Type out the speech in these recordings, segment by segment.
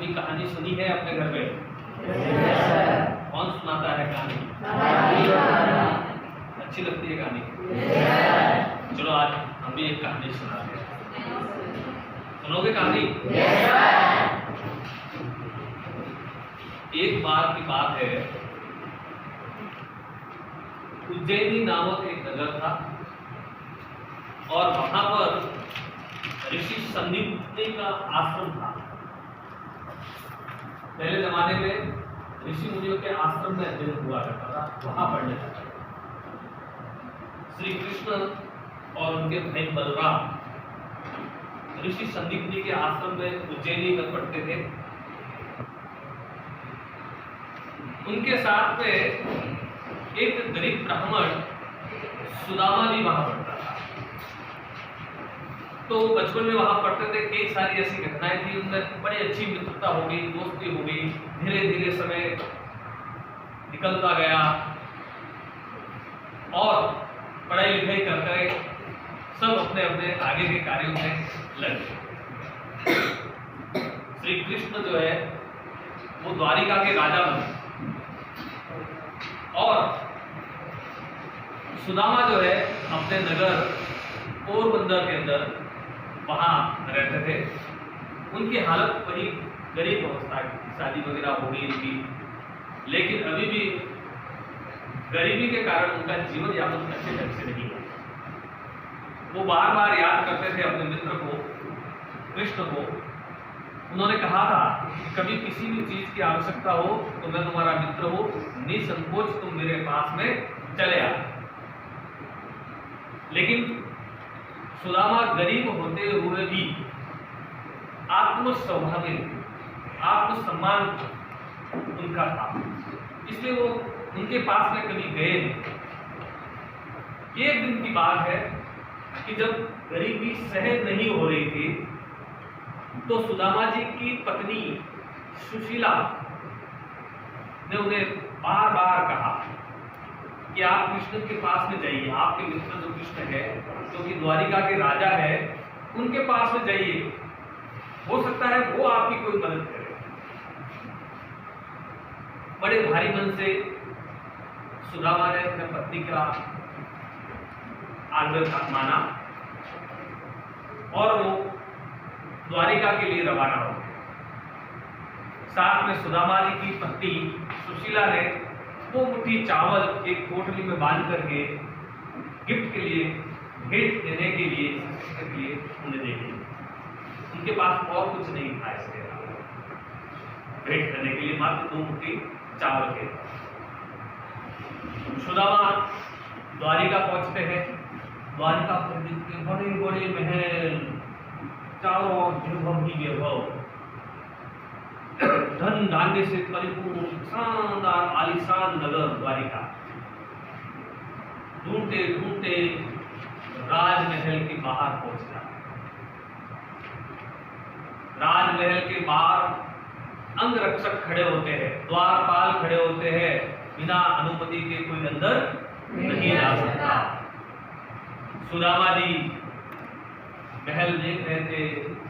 कभी कहानी सुनी है अपने घर में? कौन सुनाता है कहानी? अच्छी लगती है कहानी? चलो आज हम भी एक कहानी सुनाते हैं। सुनोगे कहानी? एक बार की बात है, उज्जैनी नामक एक नगर था और वहां पर ऋषि संदीपनी का आश्रम था। पहले जमाने में ऋषि मुनियों के आश्रम में अध्ययन हुआ करता था, वहां पढ़ने जाता था। श्री कृष्ण और उनके भाई बलराम ऋषि संदीपनी के आश्रम में उज्जैनी में पढ़ते थे। उनके साथ में एक गरीब ब्राह्मण सुदामा भी वहां पढ़ता था। तो बचपन में वहां पढ़ते थे, कई सारी ऐसी घटनाएं थी, उनमें बड़ी अच्छी मित्रता हो गई, दोस्ती हो गई। धीरे धीरे समय निकलता गया और पढ़ाई लिखाई करते सब अपने अपने आगे के कार्यों में लग गए। श्री कृष्ण जो है वो द्वारिका के राजा बने और सुदामा जो है अपने नगर पोरबंदर के अंदर वहां रहते थे। उनकी हालत वही गरीब अवस्था की, शादी वगैरह हो गई थी, लेकिन अभी भी गरीबी के कारण उनका जीवन यापन अच्छे ढंग से नहीं हुआ। वो बार बार याद करते थे अपने मित्र को, कृष्ण को। उन्होंने कहा था कि कभी किसी भी चीज की आवश्यकता हो तो मैं तुम्हारा मित्र हूं, निसंकोच तुम मेरे पास में चले आ। लेकिन सुदामा गरीब होते हुए भी आत्मस्वाभिमान, आत्मसम्मान उनका था, इसलिए वो उनके पास में कभी गए नहीं। एक दिन की बात है कि जब गरीबी सहन नहीं हो रही थी तो सुदामा जी की पत्नी सुशीला ने उन्हें बार बार कहा कि आप कृष्ण के पास में जाइए, आपके मित्र जो कृष्ण है, जो कि द्वारिका के राजा है, उनके पास में जाइए, हो सकता है वो आपकी कोई मदद करे। बड़े भारी मन से सुदामा ने अपने पत्नी का आग्रह माना और वो द्वारिका के लिए रवाना हो गए। साथ में सुदामा जी की पत्नी सुशीला ने वो मुट्ठी चावल एक पोटली में बांध करके गिफ्ट के लिए, भेंट देने के लिए उन्हें दे दी। उनके पास और कुछ नहीं था इसके अलावा, भेंट करने के लिए मात्र 2 मुट्ठी चावल के। सुदामा द्वारिका पहुंचते हैं। द्वारिका पर के बड़े बड़े महल, चारों ओर वैभव ही वैभव, धन धान्य से परिपूर्ण शानदार आलीशान नगर द्वारिका। ढूंढते ढूंढते राजमहल के बाहर पहुंच जाते। राजमहल के बाहर अंगरक्षक खड़े होते हैं, द्वारपाल खड़े होते हैं, बिना अनुमति के कोई अंदर नहीं जा सकता। सुदामा जी महल देख रहे थे,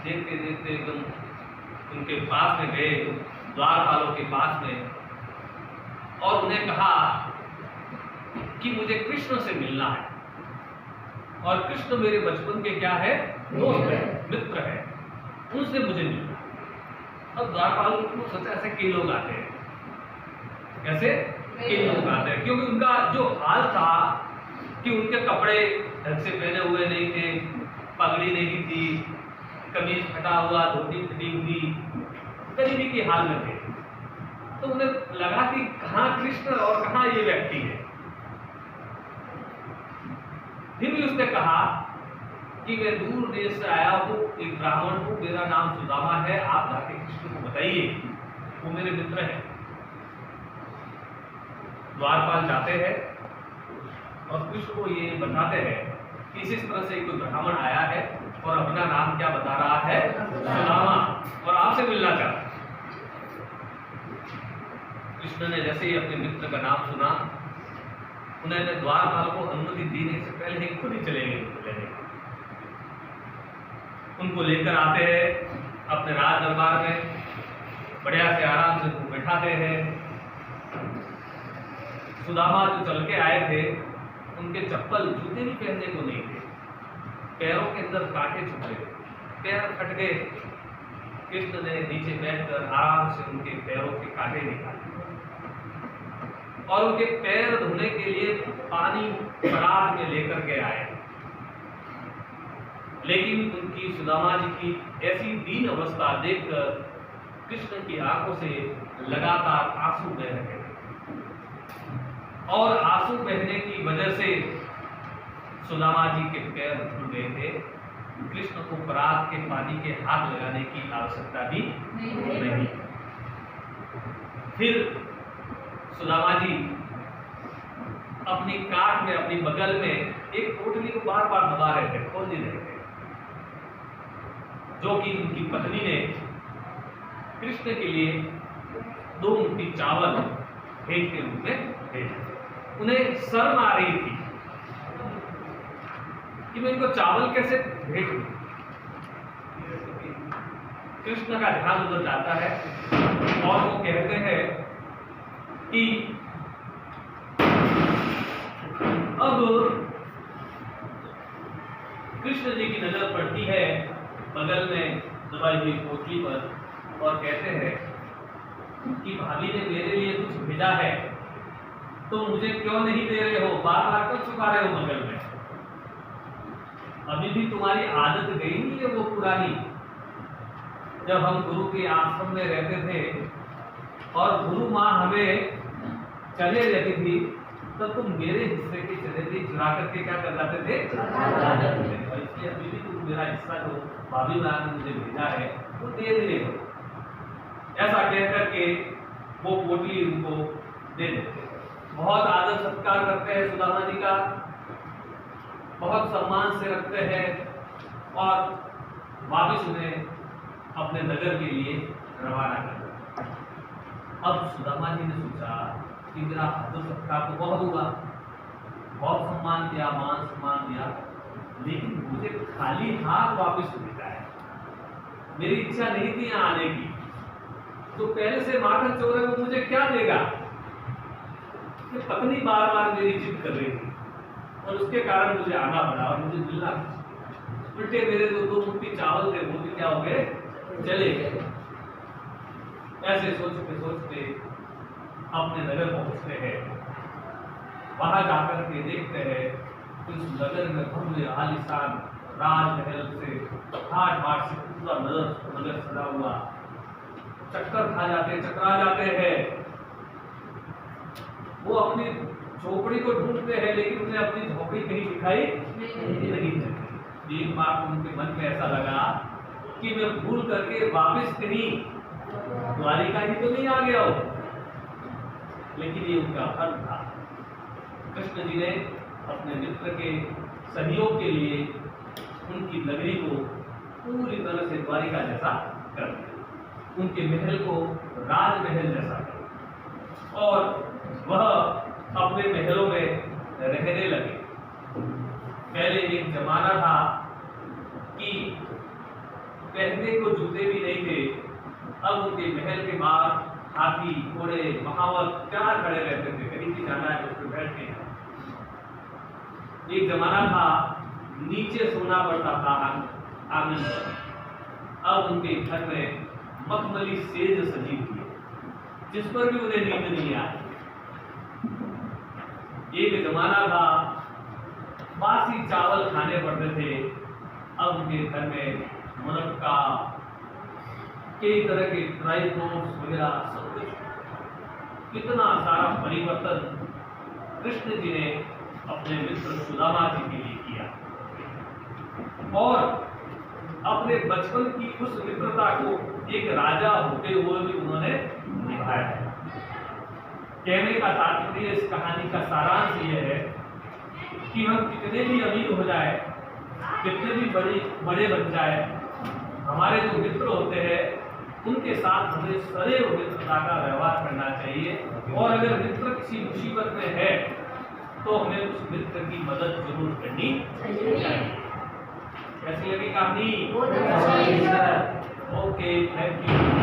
देखते देखते एकदम उनके पास में गए, द्वारपालों के पास में, और उन्हें कहा कि मुझे कृष्ण से मिलना है और कृष्ण मेरे बचपन के क्या है, दोस्त है, मित्र है, उनसे मुझे मिलना है। अब द्वारपालों को सोचा ऐसे कई लोग आते हैं, कैसे कई लोग आते हैं, क्योंकि उनका जो हाल था कि उनके कपड़े ढंग से पहने हुए नहीं थे, पगड़ी नहीं थी, कमीज फटा हुआ, धोती फटी हुई, गरीबी के हाल में थे। तो उन्हें लगा कि कहाँ कृष्ण और कहाँ ये व्यक्ति है। फिर भी उसने कहा कि मैं दूर देश से आया हूँ, एक ब्राह्मण हूँ, मेरा नाम सुदामा है, आप जाके कृष्ण को बताइए, वो मेरे मित्र हैं। द्वारपाल जाते हैं और कृष्ण को ये बताते हैं कि इस तरह से कोई ब्राह्मण आया है और अपना नाम क्या बता रहा है, सुदामा, और आपसे मिलना चाहता है। कृष्ण ने जैसे ही अपने मित्र का नाम सुना, उन्होंने द्वारपाल को अनुमति देने से पहले ही खुद ही चले गए उनको लेने। उनको लेकर आते हैं अपने राज दरबार में बढ़िया से आराम से उनको बैठाते हैं। सुदामा जो चल के आए थे उनके चप्पल जूते भी पहनने को नहीं थे, पैरों के अंदर कांटे छुपे थे, पैर फट गए। कृष्ण ने नीचे बैठकर आराम से उनके पैरों के कांटे निकाले और उनके पैर धोने के लिए पानी परात में लेकर के आए। लेकिन उनकी सुदामा जी की ऐसी दीन अवस्था देखकर कृष्ण की आंखों से लगातार आंसू बह रहे थे और आंसू बहने की वजह से सुदामा जी के पैर धुल गए थे। कृष्ण को परात के पानी के हाथ लगाने की आवश्यकता भी नहीं। फिर सुदामा जी अपनी काट में, अपनी बगल में एक पोटली को बार बार दबा रहे थे, खोल नहीं रहे थे, जो कि उनकी पत्नी ने कृष्ण के लिए 2 मुट्ठी चावल भेंट के रूप में भेजा। उन्हें शर्म आ रही थी कि मैं इनको चावल कैसे भेंट दूं। कृष्ण का ध्यान उधर जाता है और वो कहते हैं कि अब कृष्ण जी की नजर पड़ती है बगल में दबाई हुई पोटली पर और कहते हैं कि भाभी ने मेरे लिए कुछ भेजा है तो मुझे क्यों नहीं दे रहे हो, बार बार क्यों छुपा रहे हो बगल में। अभी भी तुम्हारी आदत गई नहीं है वो पुरानी, जब हम गुरु के आश्रम में रहते थे और गुरु माँ हमें चले रहती थी तब तुम मेरे हिस्से के चले थे, चुरा करके क्या कर जाते थे, इसलिए अभी भी तुम मेरा हिस्सा जो भाभी माँ ने मुझे भेजा है वो दे रहे हो। ऐसा कह करके वो पोटली उनको दे देते। बहुत आदर सत्कार करते हैं सुदामा जी का, बहुत सम्मान से रखते हैं और वापिस उन्हें अपने नगर के लिए रवाना करते हैं। अब सुदामा जी ने सोचा कि मेरा आदर सत्कार तो बहुत हुआ, बहुत सम्मान किया, मान सम्मान दिया, लेकिन मुझे खाली हाथ वापिस भेजा है। मेरी इच्छा नहीं थी यहाँ आने की, तो पहले से माखन चोर है वो मुझे क्या देगा। कि पत्नी बार बार मेरी जिद कर रही थी और उसके कारण मुझे आना पड़ा और मुझे मिलना। उल्टे मेरे जो 2 मुट्ठी चावल थे वो भी क्या हो गए, चले गए। ऐसे सोचते सोचते अपने नगर पहुंचते हैं। वहां जाकर के देखते हैं उस नगर में भव्य आलीशान राजमहल से ठाट बाट से पूरा नगर सजा हुआ। चक्कर खा जाते, चकरा जाते हैं। वो अपनी झोपड़ी को ढूंढते हैं लेकिन उन्हें अपनी झोपड़ी कहीं दिखाई नहीं चलती। एक बार उनके मन में ऐसा लगा कि मैं भूल करके वापस कहीं द्वारिका ही तो नहीं आ गया हो, लेकिन ये उनका फल था। कृष्ण जी ने अपने मित्र के सहयोग के लिए उनकी नगरी को पूरी तरह से द्वारिका जैसा कर दिया, उनके महल को राजमहल जैसा कर दिया और वह अपने महलों में रहने लगे। पहले एक जमाना था कि पहनने को जूते भी नहीं थे, अब उनके महल के बाहर हाथी, घोड़े, महावत क्या खड़े रहते थे, कहीं भी जाना है उसमें बैठ के। एक जमाना था नीचे सोना पड़ता था आंगन पर, अब उनके घर में मखमली सेज सजी हुई है जिस पर भी उन्हें नींद नहीं आई। एक जमाना था बासी चावल खाने पड़ते थे, अब उनके घर में मुनक्का, कई तरह के ड्राई फ्रूट्स वगैरह सब कुछ। कितना सारा परिवर्तन कृष्ण जी ने अपने मित्र सुदामा जी के लिए किया और अपने बचपन की उस मित्रता को एक राजा होते हुए भी उन्होंने निभाया है। कहने का तात्पर्य इस कहानी का सारांश यह है कि हम कितने भी अमीर हो जाए, कितने भी बड़े बन जाए, हमारे जो मित्र होते हैं उनके साथ हमें सदैव मित्रता का व्यवहार करना चाहिए और अगर मित्र किसी मुसीबत में है तो हमें उस मित्र की मदद जरूर करनी चाहिए। कैसी लगी कहानी? Okay, thank you.